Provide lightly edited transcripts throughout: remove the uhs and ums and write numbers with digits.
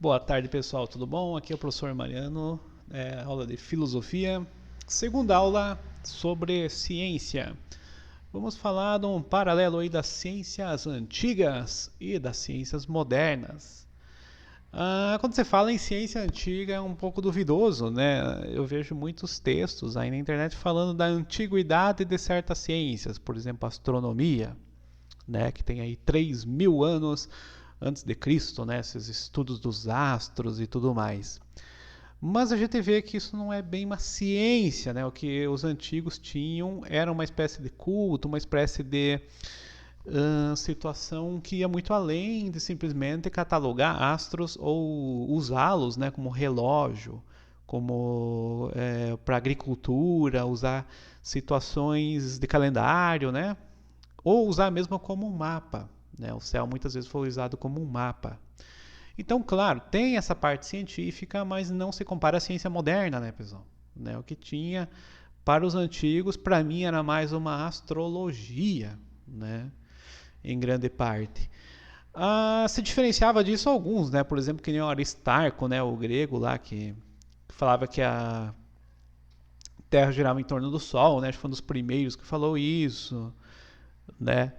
Boa tarde, pessoal, tudo bom? Aqui é o professor Mariano, aula de filosofia. Segunda aula sobre ciência. Vamos falar de um paralelo aí das ciências antigas e das ciências modernas. Quando você fala em ciência antiga é um pouco duvidoso, né? Eu vejo muitos textos aí na internet falando da antiguidade de certas ciências, por exemplo, astronomia, né? Que tem aí 3.000 anos antes de Cristo, né? Esses estudos dos astros e tudo mais. Mas a gente vê que isso não é bem uma ciência, né? O que os antigos tinham era uma espécie de culto, uma espécie de situação que ia muito além de simplesmente catalogar astros ou usá-los, né, como relógio, como para agricultura, usar situações de calendário, né? Ou usar mesmo como um mapa. Né? O céu muitas vezes foi usado como um mapa. Então, claro, tem essa parte científica, mas não se compara à ciência moderna, né, pessoal? Né? O que tinha para os antigos, para mim, era mais uma astrologia, né? Em grande parte. Se diferenciava disso alguns, né? Por exemplo, que nem o Aristarco, né? O grego lá, que falava que a Terra girava em torno do Sol, né? Acho que foi um dos primeiros que falou isso, né?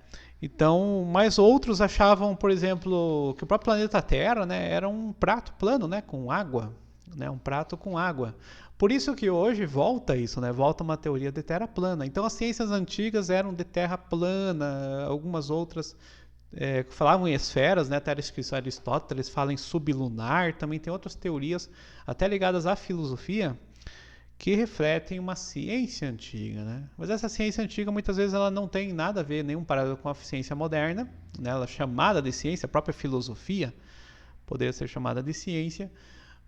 Então, mas outros achavam, por exemplo, que o próprio planeta Terra, né, era um prato plano, né, com água, né, um prato com água. Por isso que hoje volta isso, né, volta uma teoria de Terra plana. Então, as ciências antigas eram de Terra plana, algumas outras falavam em esferas, né, até Aristóteles fala em sublunar, também tem outras teorias até ligadas à filosofia que refletem uma ciência antiga, né? Mas essa ciência antiga muitas vezes ela não tem nada a ver, nenhum paralelo com a ciência moderna, né? Ela é chamada de ciência, a própria filosofia poderia ser chamada de ciência,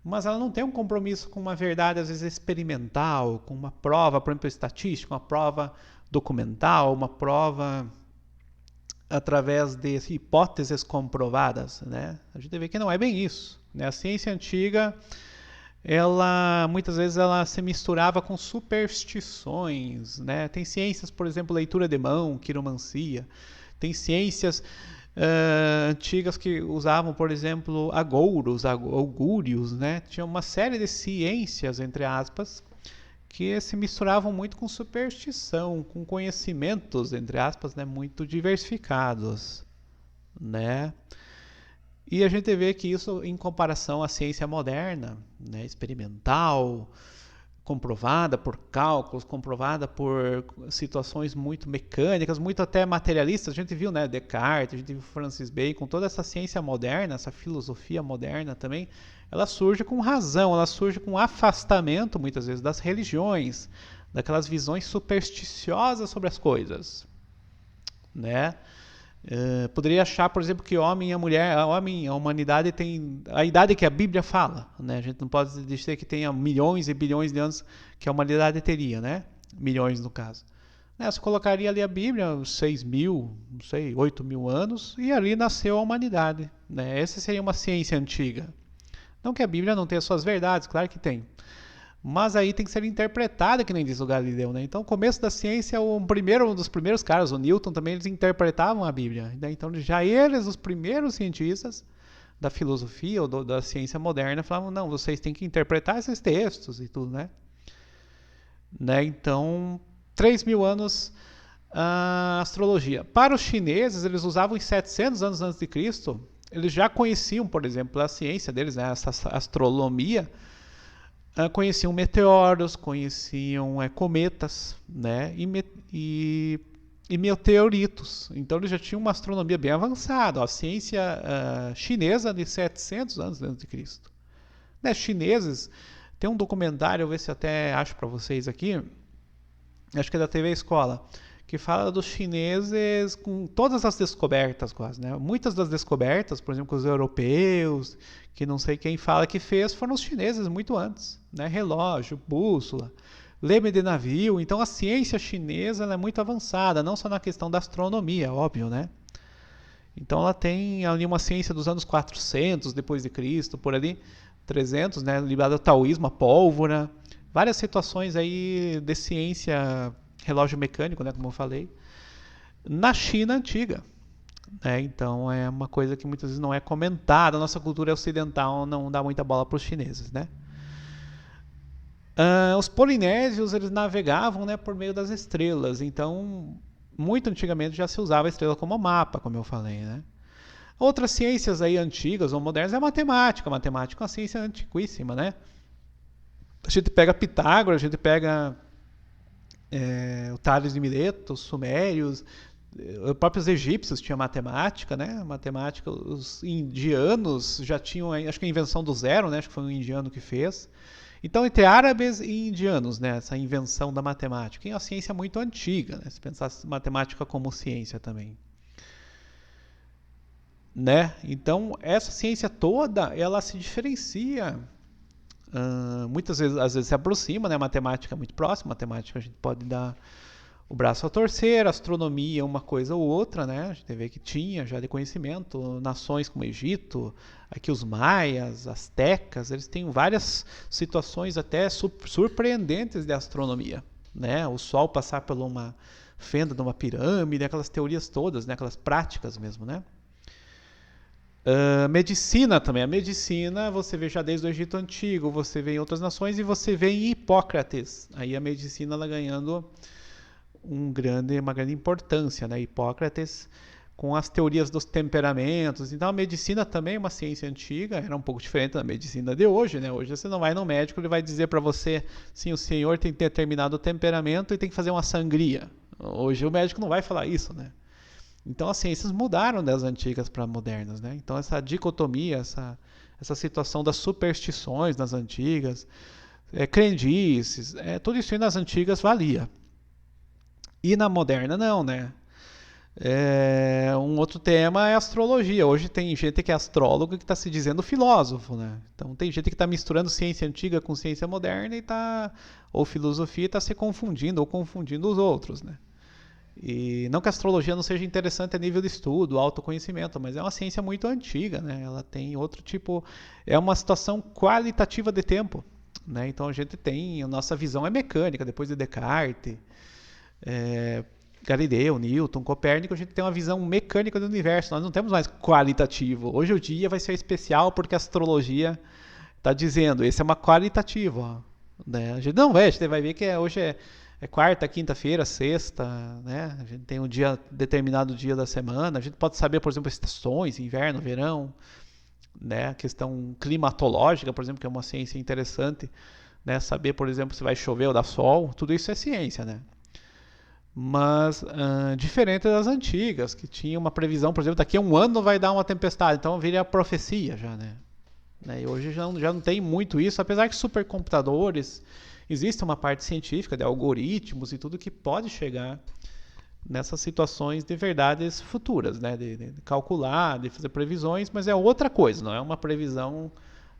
mas ela não tem um compromisso com uma verdade às vezes experimental, com uma prova, por exemplo, estatística, uma prova documental, uma prova através de hipóteses comprovadas, né? A gente vê que não é bem isso, né? A ciência antiga ela muitas vezes ela se misturava com superstições, né? Tem ciências, por exemplo, leitura de mão, quiromancia. Tem ciências antigas que usavam, por exemplo, agouros, augúrios, né? Tinha uma série de ciências, entre aspas, que se misturavam muito com superstição, com conhecimentos, entre aspas, né? Muito diversificados, né? E a gente vê que isso, em comparação à ciência moderna, né, experimental, comprovada por cálculos, comprovada por situações muito mecânicas, muito até materialistas, a gente viu, né, Descartes, a gente viu Francis Bacon, toda essa ciência moderna, essa filosofia moderna também, ela surge com razão, ela surge com afastamento, muitas vezes, das religiões, daquelas visões supersticiosas sobre as coisas, né? Poderia achar, por exemplo, que homem e a mulher, a humanidade tem a idade que a Bíblia fala, né? A gente não pode dizer que tenha milhões e bilhões de anos que a humanidade teria, né? Milhões no caso. Você colocaria ali a Bíblia, 6.000, não sei, 8.000 anos, e ali nasceu a humanidade, né? Essa seria uma ciência antiga. Não que a Bíblia não tenha suas verdades, claro que tem. Mas aí tem que ser interpretada, que nem diz o Galileu, né? Então, o começo da ciência, um dos primeiros caras, o Newton também, eles interpretavam a Bíblia. Né? Então, já eles, os primeiros cientistas da filosofia ou da ciência moderna, falavam, não, vocês têm que interpretar esses textos e tudo, né? Então, 3.000 anos a astrologia. Para os chineses, eles usavam em 700 anos antes de Cristo, eles já conheciam, por exemplo, a ciência deles, né? Essa astronomia, conheciam meteoros, conheciam cometas, né? E meteoritos. Então eles já tinham uma astronomia bem avançada. A ciência chinesa de 700 anos antes de Cristo. Né? Chineses, tem um documentário, eu vou ver se até acho para vocês aqui, acho que é da TV Escola, que fala dos chineses com todas as descobertas quase, né? Muitas das descobertas, por exemplo, os europeus, que não sei quem fala que fez, foram os chineses muito antes, né? Relógio, bússola, leme de navio. Então a ciência chinesa ela é muito avançada, não só na questão da astronomia, óbvio, né? Então ela tem ali uma ciência dos anos 400 depois de Cristo, por ali 300, né, ligada ao taoísmo, a pólvora, várias situações aí de ciência, relógio mecânico, né, como eu falei, na China antiga. né? Então é uma coisa que muitas vezes não é comentada. A nossa cultura ocidental não dá muita bola para os chineses, né? Os polinésios eles navegavam, né, por meio das estrelas. Então, muito antigamente já se usava a estrela como mapa, como eu falei, né? Outras ciências aí antigas ou modernas é a matemática. A matemática é uma ciência antiquíssima, né? A gente pega Pitágoras, a gente pega o Tales de Mileto, os sumérios, os próprios egípcios tinham matemática, né? Matemática, os indianos já tinham, acho que a invenção do zero, né? Acho que foi um indiano que fez. Então, entre árabes e indianos, né? Essa invenção da matemática. E é uma ciência muito antiga, né? Se pensar matemática como ciência também. Né? Então, essa ciência toda, ela se diferencia. Muitas vezes, às vezes se aproxima, né? A matemática é muito próxima, a matemática a gente pode dar o braço a torcer, a astronomia uma coisa ou outra, né? A gente vê que tinha já de conhecimento, nações como o Egito, aqui os maias, astecas, eles têm várias situações até surpreendentes de astronomia, né? O Sol passar por uma fenda de uma pirâmide, aquelas teorias todas, né? Aquelas práticas mesmo, né? Medicina também. A medicina você vê já desde o Egito Antigo, você vê em outras nações e você vê em Hipócrates. Aí a medicina ela ganhando uma grande importância, né? Hipócrates com as teorias dos temperamentos. Então a medicina também é uma ciência antiga, era um pouco diferente da medicina de hoje, né? Hoje você não vai no médico, ele vai dizer para você, sim, o senhor tem determinado temperamento e tem que fazer uma sangria. Hoje o médico não vai falar isso, né? Então as ciências mudaram das antigas para modernas, né? Então essa dicotomia, essa situação das superstições nas antigas, crendices, tudo isso aí nas antigas valia. E na moderna não, né? Um outro tema é a astrologia. Hoje tem gente que é astrólogo que está se dizendo filósofo, né? Então tem gente que está misturando ciência antiga com ciência moderna ou filosofia está se confundindo ou confundindo os outros, né? E não que a astrologia não seja interessante a nível de estudo, autoconhecimento, mas é uma ciência muito antiga, né? Ela tem outro tipo, é uma situação qualitativa de tempo, né? Então a gente tem, a nossa visão é mecânica, depois de Descartes, Galileu, Newton, Copérnico, a gente tem uma visão mecânica do universo, nós não temos mais qualitativo. Hoje o dia vai ser especial porque a astrologia está dizendo, esse é uma qualitativa, né? A gente não vai, a gente vai ver que hoje é quarta, quinta-feira, sexta, né? A gente tem um dia, determinado dia da semana. A gente pode saber, por exemplo, estações, inverno, verão, né? A questão climatológica, por exemplo, que é uma ciência interessante, né? Saber, por exemplo, se vai chover ou dar sol. Tudo isso é ciência, né? Mas diferente das antigas, que tinha uma previsão, por exemplo, daqui a um ano vai dar uma tempestade, então viria a profecia já, né? E hoje já não tem muito isso, apesar que supercomputadores, existe uma parte científica de algoritmos e tudo que pode chegar nessas situações de verdades futuras, né? De calcular, de fazer previsões, mas é outra coisa, não é uma previsão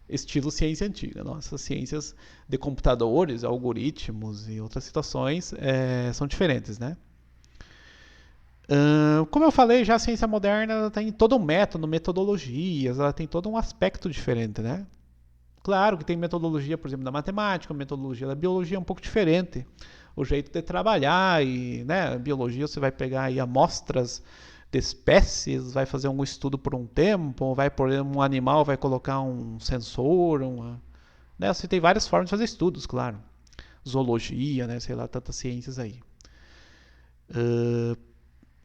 estilo ciência antiga. Nossas ciências de computadores, algoritmos e outras situações são diferentes, né? Como eu falei, já a ciência moderna ela tem todo um método, metodologias, ela tem todo um aspecto diferente, né? Claro que tem metodologia, por exemplo, da matemática, metodologia da biologia é um pouco diferente. O jeito de trabalhar e, né, biologia você vai pegar aí amostras de espécies, vai fazer um estudo por um tempo, vai por um animal, vai colocar um sensor, né? Você tem várias formas de fazer estudos, claro. Zoologia, né, sei lá, tantas ciências aí.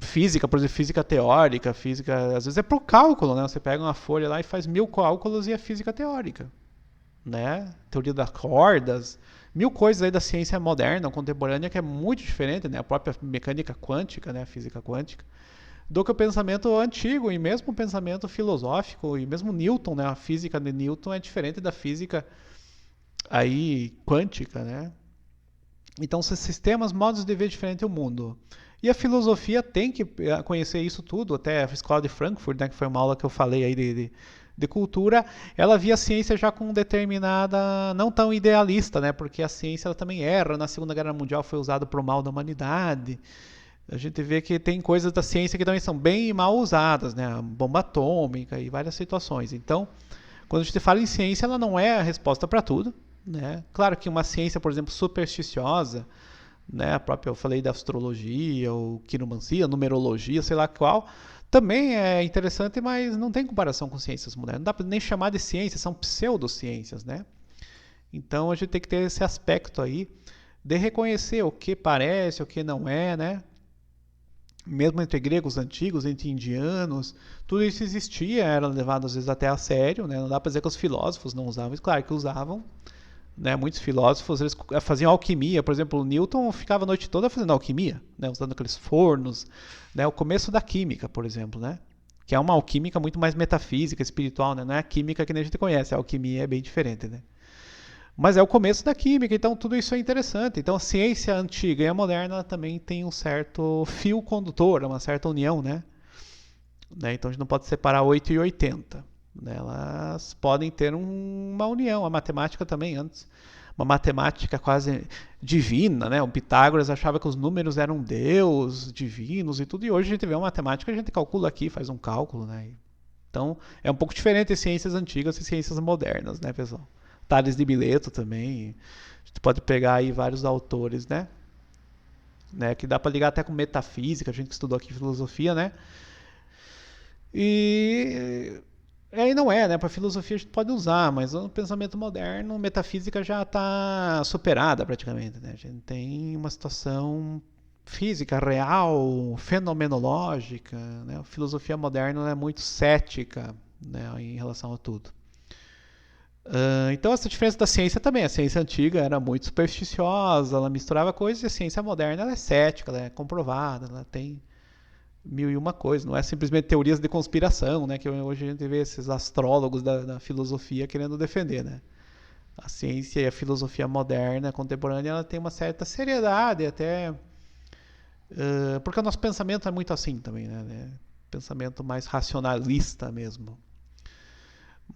Física, por exemplo, física teórica, física, às vezes é pro cálculo, né? Você pega uma folha lá e faz 1000 cálculos e é física teórica. Né? Teoria das cordas, 1000 coisas aí da ciência moderna, contemporânea, que é muito diferente, né? A própria mecânica quântica, né? A física quântica, do que o pensamento antigo e mesmo o pensamento filosófico e mesmo Newton, né? A física de Newton é diferente da física aí quântica, né? Então, são sistemas, modos de ver diferente o mundo. E a filosofia tem que conhecer isso tudo, até a Escola de Frankfurt, né, que foi uma aula que eu falei aí de cultura, ela via a ciência já com determinada, não tão idealista, né, porque a ciência ela também erra, na Segunda Guerra Mundial foi usada para o mal da humanidade, a gente vê que tem coisas da ciência que também são bem mal usadas, né, a bomba atômica e várias situações. Então, quando a gente fala em ciência, ela não é a resposta para tudo, né? Claro que uma ciência, por exemplo, supersticiosa, né? A própria, eu falei da astrologia, ou quiromancia, numerologia, sei lá qual, Também é interessante, mas não tem comparação com ciências modernas. Não dá pra nem chamar de ciências, são pseudociências, né? Então a gente tem que ter esse aspecto aí de reconhecer o que parece, o que não é, né? Mesmo entre gregos antigos, entre indianos, tudo isso existia, era levado às vezes até a sério, né? Não dá para dizer que os filósofos não usavam isso, claro que usavam, né? Muitos filósofos eles faziam alquimia, por exemplo, o Newton ficava a noite toda fazendo alquimia, né? Usando aqueles fornos, né? O começo da química, por exemplo, né? Que é uma alquímica muito mais metafísica, espiritual, né? Não é a química que nem a gente conhece, a alquimia é bem diferente, né? Mas é o começo da química, então tudo isso é interessante. Então a ciência antiga e a moderna também tem um certo fio condutor, uma certa união, né? Então a gente não pode separar 8 e 80. Né? Elas podem ter uma união. A matemática também antes. Uma matemática quase divina, né? O Pitágoras achava que os números eram Deus, divinos e tudo. E hoje a gente vê uma matemática, a gente calcula aqui, faz um cálculo, né? Então é um pouco diferente de ciências antigas e ciências modernas, né, pessoal? Tales de Mileto também. A gente pode pegar aí vários autores, né? Que dá para ligar até com metafísica, a gente que estudou aqui filosofia, né? E aí não é, né? Para filosofia a gente pode usar, mas no pensamento moderno, metafísica já está superada praticamente, né? A gente tem uma situação física real, fenomenológica, né? A filosofia moderna é muito cética, né, em relação a tudo. Então essa diferença da ciência também, a ciência antiga era muito supersticiosa, ela misturava coisas, e a ciência moderna ela é cética, ela é comprovada, ela tem mil e uma coisas, não é simplesmente teorias de conspiração, né, que hoje a gente vê esses astrólogos da filosofia querendo defender, né. A ciência e a filosofia moderna, contemporânea, ela tem uma certa seriedade, até porque o nosso pensamento é muito assim também, né, pensamento mais racionalista mesmo.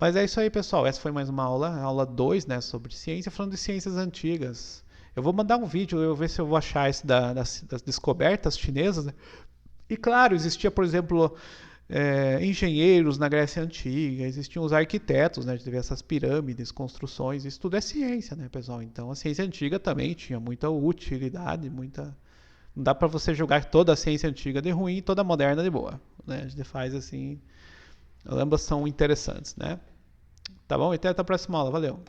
Mas é isso aí, pessoal. Essa foi mais uma aula, aula 2, né, sobre ciência, falando de ciências antigas. Eu vou mandar um vídeo, eu vou ver se eu vou achar esse das descobertas chinesas, né? E claro, existia, por exemplo, engenheiros na Grécia Antiga, existiam os arquitetos, né, de ver essas pirâmides, construções, isso tudo é ciência, né, pessoal? Então a ciência antiga também tinha muita utilidade, muita. Não dá para você julgar toda a ciência antiga de ruim e toda a moderna de boa, né? A gente faz assim, ambas são interessantes, né? Tá bom? Até a próxima aula. Valeu!